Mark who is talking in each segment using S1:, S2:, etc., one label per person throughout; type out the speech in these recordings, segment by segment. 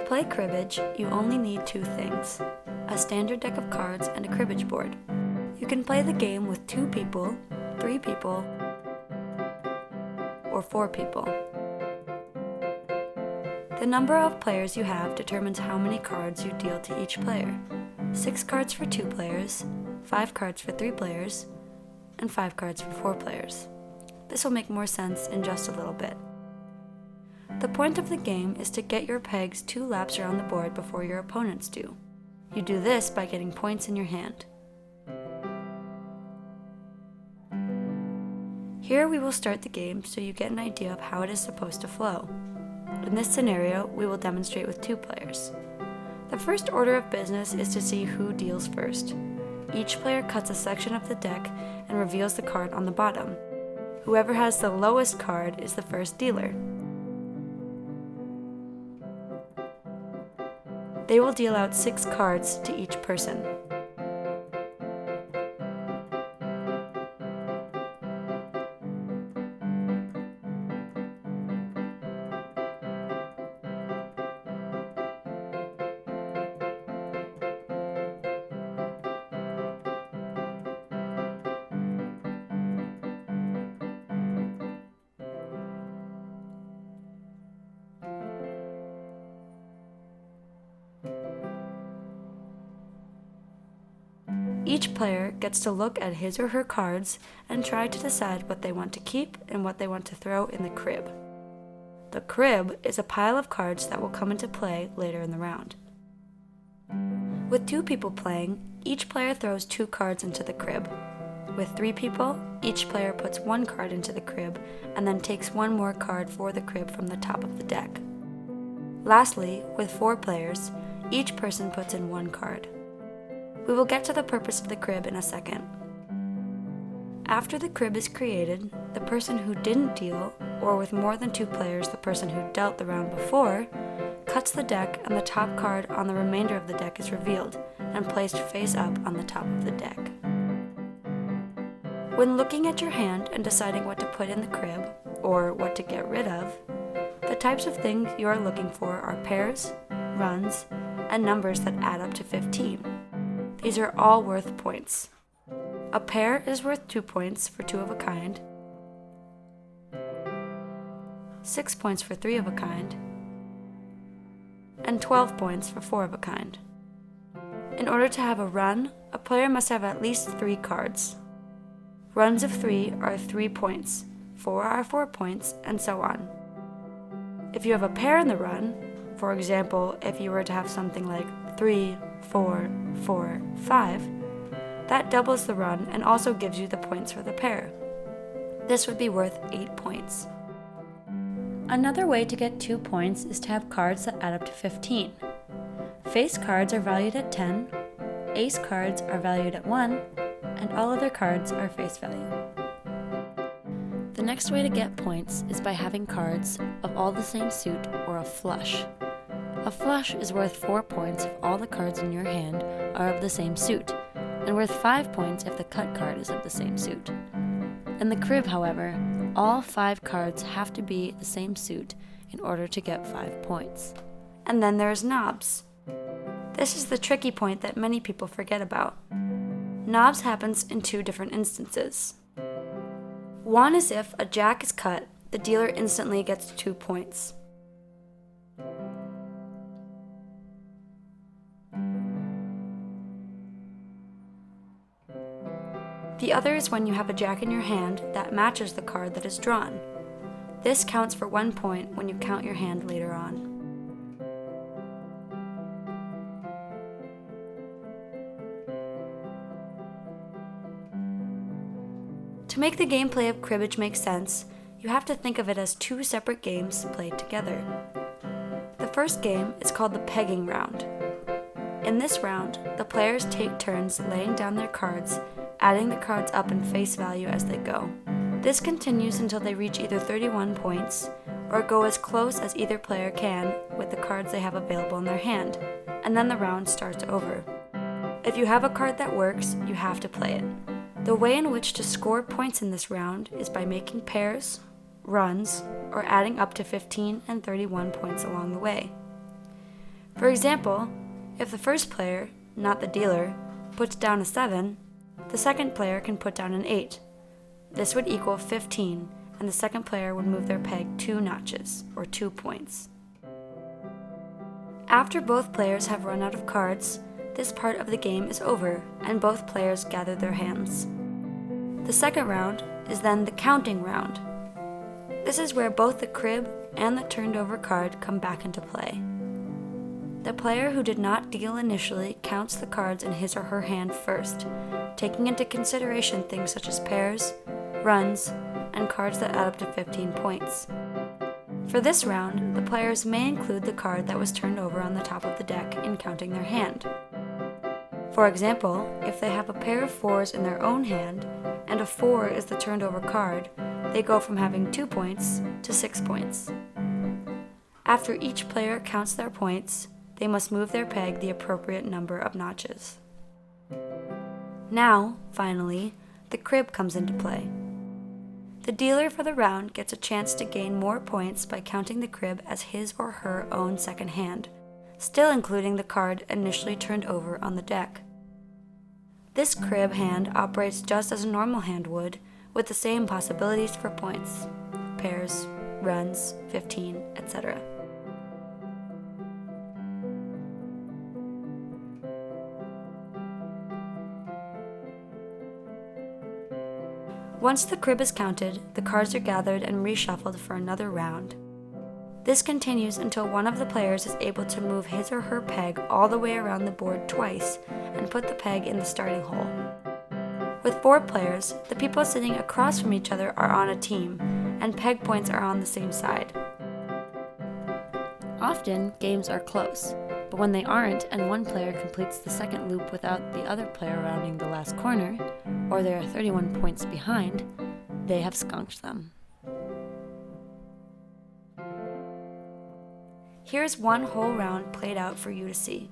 S1: play cribbage, you only need two things: a standard deck of cards and a cribbage board. You can play the game with 2 people, 3 people, or 4 people. The number of players you have determines how many cards you deal to each player. 6 cards for 2 players, 5 cards for 3 players, and 5 cards for 4 players. This will make more sense in just a little bit. The point of the game is to get your pegs 2 laps around the board before your opponents do. You do this by getting points in your hand. Here we will start the game so you get an idea of how it is supposed to flow. In this scenario, we will demonstrate with 2 players. The first order of business is to see who deals first. Each player cuts a section of the deck and reveals the card on the bottom. Whoever has the lowest card is the first dealer. They will deal out 6 cards to each person. Each player gets to look at his or her cards and try to decide what they want to keep and what they want to throw in the crib. The crib is a pile of cards that will come into play later in the round. With 2 people playing, each player throws 2 cards into the crib. With 3 people, each player puts 1 card into the crib and then takes 1 more card for the crib from the top of the deck. Lastly, with 4 players, each person puts in 1 card. We will get to the purpose of the crib in a second. After the crib is created, the person who didn't deal, or with more than 2 players, the person who dealt the round before, cuts the deck and the top card on the remainder of the deck is revealed and placed face up on the top of the deck. When looking at your hand and deciding what to put in the crib, or what to get rid of, the types of things you are looking for are pairs, runs, and numbers that add up to 15. These are all worth points. A pair is worth 2 points for 2 of a kind, 6 points for 3 of a kind, and 12 points for 4 of a kind. In order to have a run, a player must have at least 3 cards. Runs of 3 are 3 points, 4 are 4 points, and so on. If you have a pair in the run, for example, if you were to have something like 3, 4, 4, 5, that doubles the run and also gives you the points for the pair. This would be worth 8 points. Another way to get 2 points is to have cards that add up to 15. Face cards are valued at 10, ace cards are valued at 1, and all other cards are face value. The next way to get points is by having cards of all the same suit or a flush. A flush is worth 4 points if all the cards in your hand are of the same suit, and worth 5 points if the cut card is of the same suit. In the crib, however, all 5 cards have to be the same suit in order to get 5 points. And then there's knobs. This is the tricky point that many people forget about. Knobs happens in 2 different instances. One is if a jack is cut, the dealer instantly gets 2 points. The other is when you have a jack in your hand that matches the card that is drawn. This counts for 1 point when you count your hand later on. To make the gameplay of cribbage make sense, you have to think of it as 2 separate games played together. The first game is called the pegging round. In this round, the players take turns laying down their cards, adding the cards up in face value as they go. This continues until they reach either 31 points, or go as close as either player can with the cards they have available in their hand, and then the round starts over. If you have a card that works, you have to play it. The way in which to score points in this round is by making pairs, runs, or adding up to 15 and 31 points along the way. For example, if the first player, not the dealer, puts down a 7, the second player can put down an 8. This would equal 15, and the second player would move their peg 2 notches, or 2 points. After both players have run out of cards, this part of the game is over, and both players gather their hands. The second round is then the counting round. This is where both the crib and the turned over card come back into play. The player who did not deal initially counts the cards in his or her hand first, taking into consideration things such as pairs, runs, and cards that add up to 15 points. For this round, the players may include the card that was turned over on the top of the deck in counting their hand. For example, if they have a pair of 4s in their own hand, and a 4 is the turned over card, they go from having 2 points to 6 points. After each player counts their points, they must move their peg the appropriate number of notches. Now, finally, the crib comes into play. The dealer for the round gets a chance to gain more points by counting the crib as his or her own second hand, still including the card initially turned over on the deck. This crib hand operates just as a normal hand would, with the same possibilities for points: pairs, runs, 15, etc. Once the crib is counted, the cards are gathered and reshuffled for another round. This continues until one of the players is able to move his or her peg all the way around the board twice and put the peg in the starting hole. With 4 players, the people sitting across from each other are on a team, and peg points are on the same side. Often, games are close, but when they aren't and one player completes the second loop without the other player rounding the last corner, or they are 31 points behind, they have skunked them. Here's one whole round played out for you to see.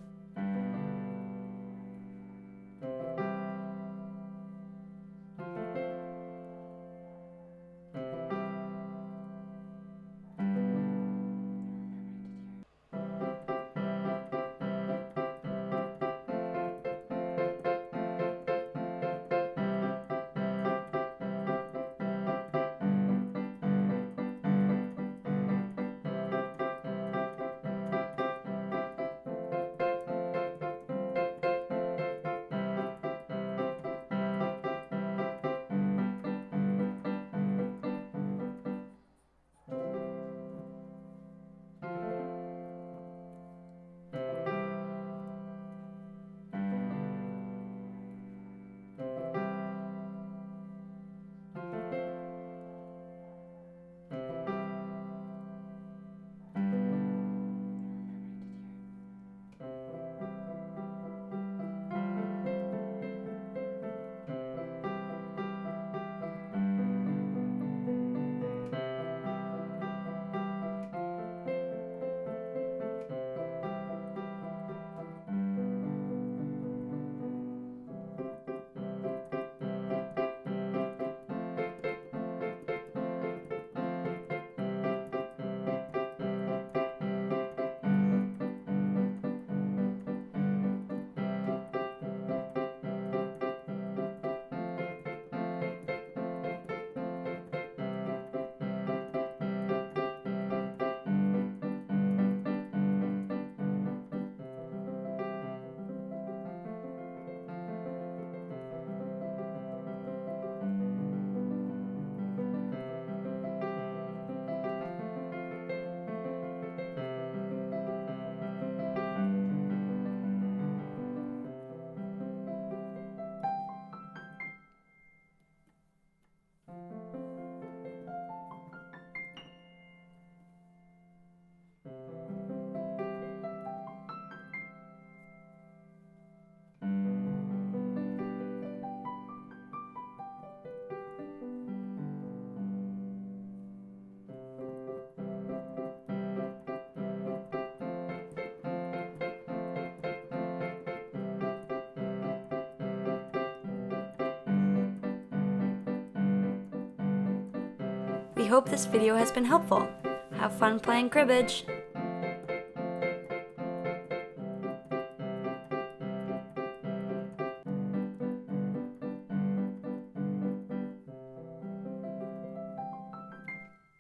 S1: We hope this video has been helpful. Have fun playing cribbage!